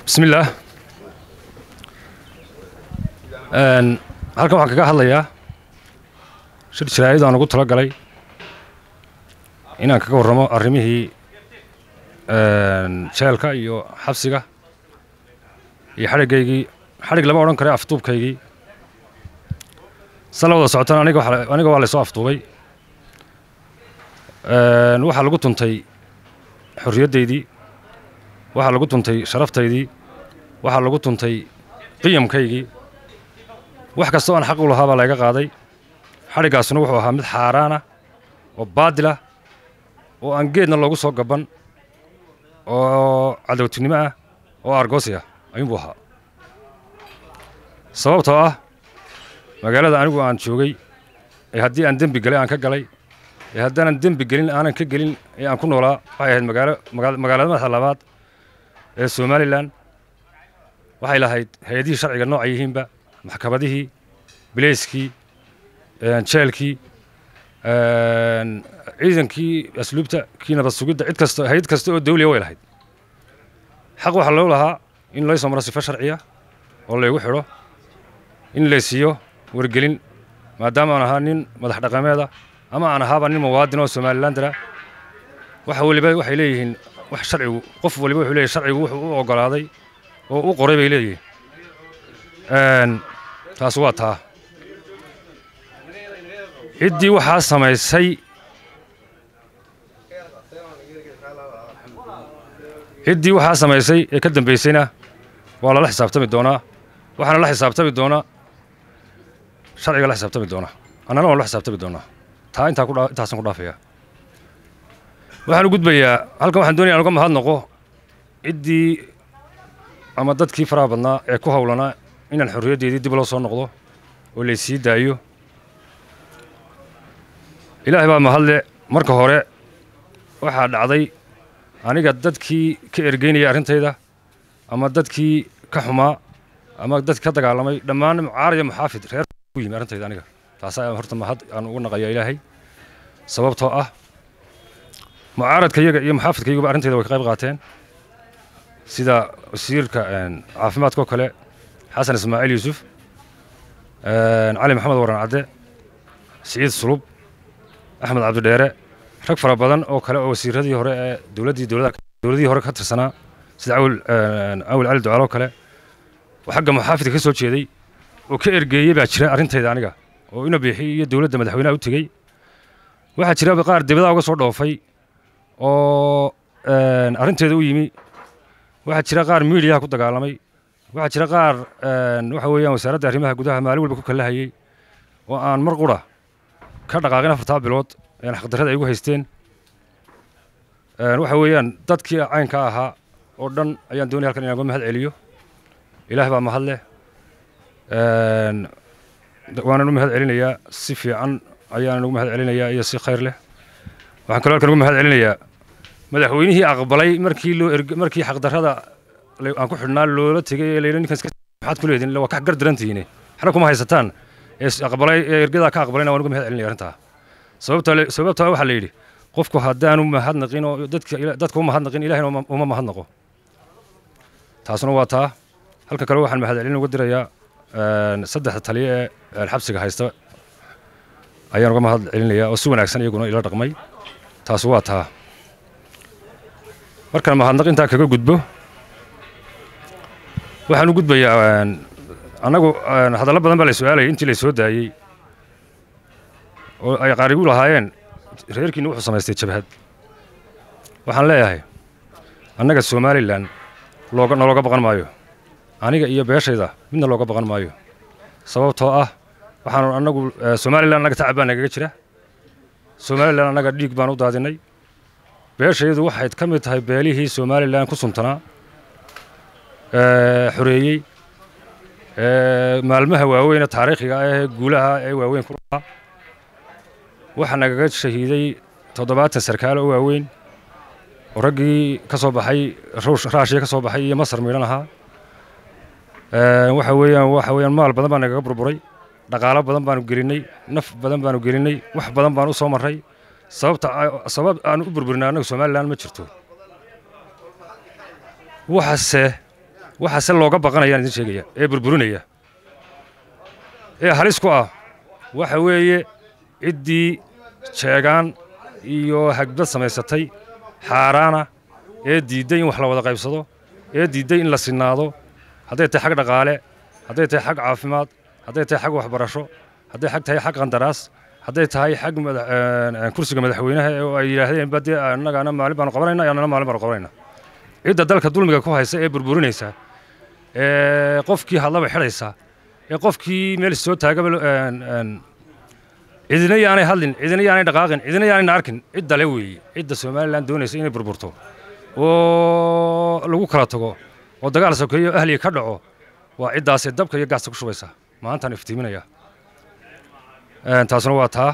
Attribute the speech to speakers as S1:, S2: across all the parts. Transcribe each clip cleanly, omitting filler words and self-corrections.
S1: بسم الله. halkan waxaan kaga hadlayaa shir jiraayad aan ugu tala galay inaan kaga warramo arrimihii jeelka iyo xabsiga iyo xadhig lama odhan karo afduubkaygii sanadda socotaan aniga waa la soo afduubay waxa lagu tuntay xorriyaddeydii waxa lagu tuntay sharaftaydii waxa lagu tuntay qiyamkaygii wax kasta oo aan xaq u lahaa baa laga qaaday xadhigaasna wuxuu ahaa mid xaaraan ah oo baadil ah oo aan geedna loogu soo gaban oo cadowtinimo ah oo argoosi ah ayuunbuu ahaa sababtoo ah magaalada anigu aan joogay ee haddii aan dembi galay aan ka galay ee haddaanan dembi gelin aanan ka gelin ee aan ku noolaa waxay ahayd magaalada madaxa labaad ee Somaliland waxay lahayd hay'adihii sharciga nooca yihiinba maxkamadihii bileyskii jeelkii ciidankii asluubta kii nabad sugidda hay'ad kasta oo dawliya way lahayd xaq waxa loo lahaa in la soo maro sifo sharciya oo la igu xidho in la siiyo wargelin maadaama aan ahaa nin madax dhaqameed ah ama aan ahaaba nin muwaadin oo Somalilandera waxay leeyihiin wax sharcigu qof waliba wuxuu leeyahay sharcigu wuxuu u ogolaaday oo u qoray bay leeyihiin taas waa taa ciddii waxaa samaysay ee ka dambaysayna waa lala xisaabtami doonaa waxaana la xisaabtami doonaa sharciga la xisaabtami doonaa annana waan la xisaabtami doonaa taa intaasan ku dhaafaya waxaan u gudbayaa halkan waxaan doonayaa aan uga mahadnaqo ciddii ama dadkii faraha badnaa ee ku hawlanaa inaan xorriyaddeedii dib loo soo noqdo oo la sii daayo ilaahay baa mahadle marka hore waxaa dhacday aniga dadkii ka ergeynaya arrintayda ama dadkii ka xumaa ama dadkii ka dagaalamay dhammaan mucaarad iyo muxaafid reer ku yimi arrintayda aniga taasaa horta mahad aan ugu naqayaa ilaahay sababtoo ah mucaaradkayaga iyo muxaafidkayguba arrintayda way ka qayb qaateen sida wasiirka caafimaadka oo kale xasan ismaaciil yuusuf cali maxamed waran cadde siciid sulub axmed cabdidheere rag fara badan oo kale oo wasiiradii hore ee dowladdii hore ka tirsanaa sida awil cali ducaalo kale oo xagga muxaafidka ka soo jeeday oo ka ergeeyey baa jira arrintayda aniga oo ina biixi iyo dowladda madaxweynaha u tegey waxaa jira qaar dibadaha uga soo dhoofay oo arrintayda u yimi waxaa jira qaar miidiyaha ku dagaalamay waxaa jira qaar waxa weeyaan wasaaradda arrimaha gudaha maalin walba ku kala hayay oo aan mar qura ka dhaqaaqin 4 bilood ee xaqdarrada ay ugu haysteen waxa weeyaan dadkii caynka ahaa oo dhan ayaan doonay halkan inaan uga mahad celiyo ilaahay baa mahad leh waanan u mahad celinayaa si fiican ayaan ugu mahad celinayaa iyo si khayr leh waxaan kaloo halkan ugu mahad celinayaa madaxweynihii aqbalay markii xaqdarrada aan ku xidhnaa loola tegay ee leeyahay ninkan maxaad ku leedin waa ka gardarantihiin xana kuma haysataan aqbalay ergada ka aqbalayna waan uga mahad celinaya arrintaa sababta waxa la yidhi qofku haddaanu mahadnaqin oo dadka u mahadnaqin ilaahayna uma mahadnaqo taasuna waa taa halka kale waxaan mahad celin uga dirayaa saddexda taliye ee xabsiga haysta ayaan uga mahad celinayaa oo si wanaagsan iyaguna ila dhaqmay taas waa taa markaan mahadnaq intaa kaga gudbo waxaan u gudbayaa annagu hadallo badan baa la su'aalayay intii la soo daayey oo ay qaarigu lahaayeen reerkiina wuxuu samaystay jabhad waxaan leeyahay annaga Somaliland looga baqan maayo aniga iyo beeshayda midna looga baqan maayo sababtoo ah waxaan annagu Somaliland annaga tacab baan nagaga jira Somaliland annaga dhiig baan u daadinay beeshaydu waxay ka mid tahay beelihii Somaliland ku suntanaa xoreeyey maalmaha waaweyn taariikhiga ah ee guulaha ee waaweyn ku lahaa waxa nagaga shahiiday 7 sarkaal oo waaweyn oo raggii ka soo baxay Raashiya ka soo baxay iyo Masar miilan ahaa waxa weeyaan maal badan baan nagaga burburay dhaqaale badan baan gelinay naf badan baan gelinay wax badan baan u soo maray sabab aan u burburinaa anaga Somaliland ma jirto waxaase looga baqanayaan idin sheegaya ee burburinaya ee halis ku ah waxa weeye ciddii sheegaan iyo hagbad samaysatay xaaraana ee diidday in wax la wada qaybsado ee diidday in la sinaado hadday tahay xag dhaqaale hadday tahay xag caafimaad hadday tahay xag waxbarasho hadday xag tahay xag qandaraas hadday tahay xag kursiga madaxweynaha oo ay yidhaahdeen badee annagana maalin baanu qabanayna annana maalin baanu qabanayna cidda dalka dulmiga ku haysa ee burburinaysa ee qofkii hadlaba xidhaysa ee qofkii meel soo taagaba cidina yaanay hadlin cidina yaanay dhaqaaqin cidina yaanay arkin cidda le weeye cidda Soomaaliland doonaysa inay burburto oo lagu kala tago oo dagaal sokeeyo ahli ka dhaco waa ciddaas dabka iyo gaasta ku shubaysa maantaan iftiiminaya taasna waa taa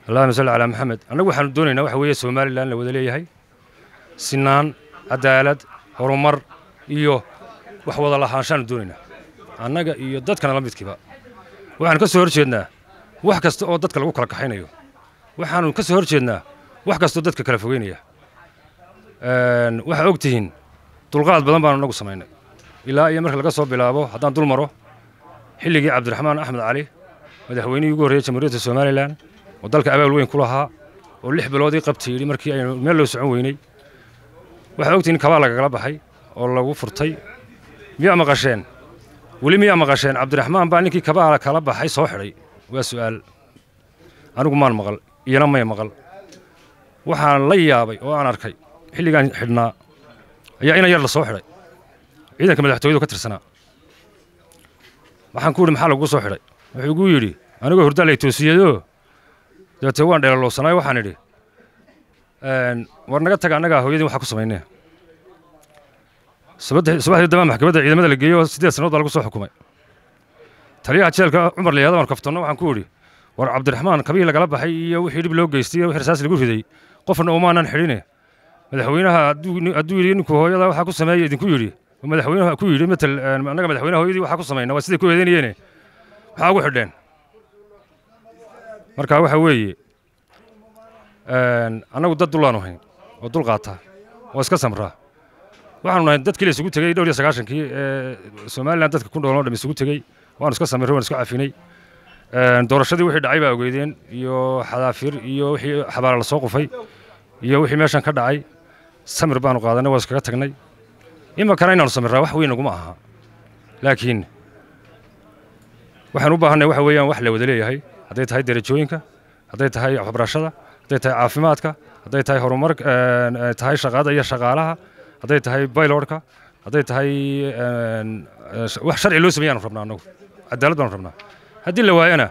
S1: Allahumma salli ala Muhammad anagu waxaan doonaynaa waxa weeye Soomaaliland la wada leeyahay sinaan cadaalad horumar iyo wax wada lahaanshaan doonaynaa annaga iyo dadkana la midkiiba waxaan ka soo horjeednaa wax kasta oo dadka lagu kala kaxaynayo waxaanu ka soo horjeednaa wax kasta oo dadka kala fogeynaya waxa ogtihiin dulqaad badan baan anagu samaynay ilaa iyo marka laga soo bilaabo haddaan dul maro xilligii Cabdiraxmaan Axmed Cali madaxweynihii ugu horreeyay jamhuuriyadda Soomaaliland oo dalka abaal weyn ku lahaa oo 6 bilood qabtay markii ay meel loo socon weynay waxa ogtihiin kabaa lagala baxay oo lagu furtay miyaa maqasheen weli miyaa maqasheen Cabdiraxmaan baa ninkii kabaa kala baxay soo xidhay waa su'aal anigu maan maqal iyana may maqal waxaan la yaabay oo aan arkay xilligan xidhnaa ayaa ina yar la soo xidhay ciidanka madaxtooyadu ka tirsanaa waxaan ku yidhi maxaa lagu soo xidhay wuxuu igu yidhi anigoo hurdaa lay toosiyadoo dabeetee waan dheelaloosanaay waxaan idhi war naga taga annagaa hooyadii waxaa ku samaynee subaxdii dambaa maxkamadda ciidamada la geeyey oo 8 sannadood baa lagu soo xukumay taliyaha jeelka Cumar Liyaada waan kaftanno waxaan ku yidhi war Cabdiraxmaan kabii lagala baxay iyo wixii dhib loo geystay iyo wixii rasaas lagu riday qofna umaanan xidhine madaxweynaha hadduu yidhi ninku hooyada waxaa ku sameeyey idinku yidhi madaxweynaha ku yidhi matal annaga madaxweynaha hooyadii waxaa ku samaynaa waa siday ku eedeynayeen maxaa ugu xidheen marka waxa weeye annagu dad dulaanu hayn oo dul qaata oo iska samraa waxaanu nahay dadkii la isugu tegey 1990kii Soomaaliland dadka ku dhooloo dham isugu tegey waanu iska samirray waan iska cafinay doorashadii wixii dhacay baa ogeydeen iyo xadaafir iyo wixii xabaal la soo qufay iyo wixii meeshan ka dhacay samir baanu qaadanay waa iskaga tagnay imankana inaanu samirraa wax weyn naguma aha laakiin waxaan u baahanay waxa weeyaan wax la wada leeyahay hadday tahay darajooyinka hadday tahay waxbarashada hadday tahay caafimaadka hadday tahay horumar tahay shaqada iyo shaqaalaha hadday tahay baylorka hadday tahay wax sharci loo sameeyaan rabnaa anagu cadaalad baan rabnaa haddii la waayana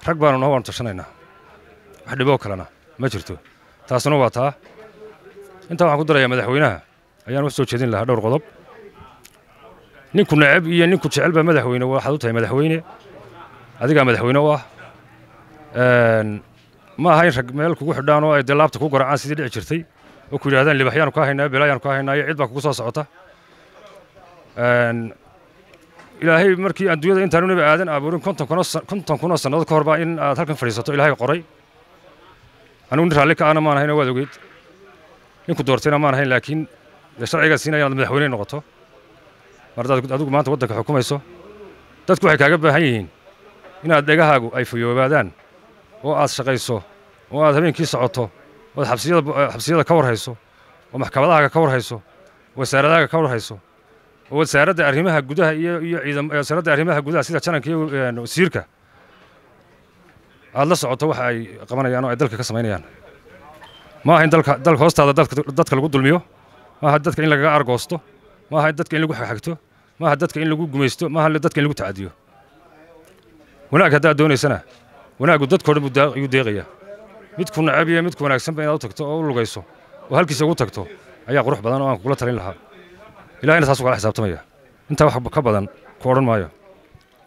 S1: rag baanu noo waan tashanaynaa wax dhiboo kalena ma jirto taasna waa taa intaa waxaan ku darayaa madaxweynaha ayaan u soo jeedin lahaa dhowr qodob ninku nacab iyo ninku jecel baa madaxweyne waxaad u tahay madaxweyne adigaa madaxweyne u ah ma aha in rag meel kugu xidhaan oo ay dee laabta ku garaacaan sidii dhici jirtay oo ku yidhahdaan libaxyaanu kaa haynaa beelayaanu kaa haynaa iyo cid baa kugu soo socota ilaahay markii adduunyada intaanu nabi aadan abuurin 50 kun oo sannadood ka hor baa in aad halkan fadhiisato ilaahay qoray anigu nin raalli ka ana maan ahayn waad ogeyd ninku doortayna maan ahayn laakiin sharciga siinaya inaad madaxweyne noqoto mardaad adigu maanta waddanka xukumayso dadku waxay kaaga baahan yihiin inaad dhegahaagu ay fayoobaadaan oo aad shaqayso oo aad habeenkii socoto oo xabsiyada ka warhayso oo maxkamadaha ka warhayso wasaaradaha ka warhayso oo wasaaradda arrimaha gudaha iyo wasaaradda arrimaha gudaha sida jananka iyo wasiirka aad la socoto waxa ay qabanayaan oo ay dalka ka samaynayaan ma aha in dalka hoostaada dadka lagu dulmiyo ma aha dadka in lagaga argoosto ma aha dadka in lagu xagxagto ma aha dadka in lagu gumaysto ma aha dadka in lagu tacadiyo wanaag haddaad doonaysana wanaagu dadkoo dhan buu deeqaya midku nacab iyo midku wanaagsanba inaad u tagto oo u lugayso oo halkiisa ugu tagto ayaa qurux badan oo aan kugula talin lahaa ilaahayna taas kala xisaabtamaya intaa wax ka badan ku odhan maayo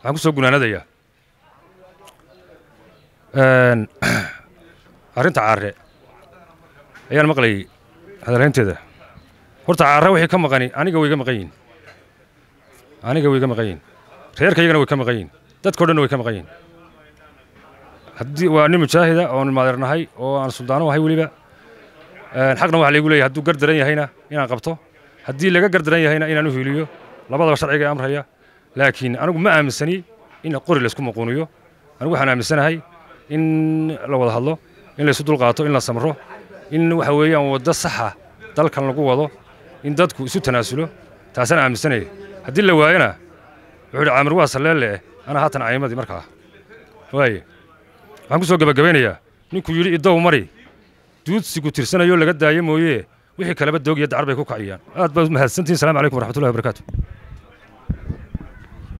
S1: waxaan ku soo gunaanadayaa arrinta caare ayaan maqlayay hadalhaynteeda horta caare wixii ka maqani aniga way iga maqan yihin reerkaygana way ka maqan yihin dadkoo dhanna way ka maqan yihin haddii waa nin mujaahida oon maadeernahay oo aan suldaano ahay weliba xaqna waxa laygu leeyahay hadduu gar daran yahayna inaan qabto haddii laga gardaran yahayna inaan u hiiliyo labadaba sharciga ee amraya laakiin anigu ma aaminsani in qori laysku maquuniyo anigu waxaan aaminsanahay in la wada hadlo in laysu dulqaato in la samro in waxa weeyaan waddo saxa dalkan lagu wado in dadku isu tanaasulo taasaan aaminsanaya haddii la waayana wuxuu yidhi caamir waa salleelle ana haatan caymadii markaa waaye waxaan ku soo gabagabeynayaa ninkuu yidhi idow mari duudsigu tirsanayo laga daayo mooye wixii kaleba doog iyo dacar bay ku kaciyaan aad baad mahadsantihiin salaamu calaykum waraxmatullahi wabarakaatu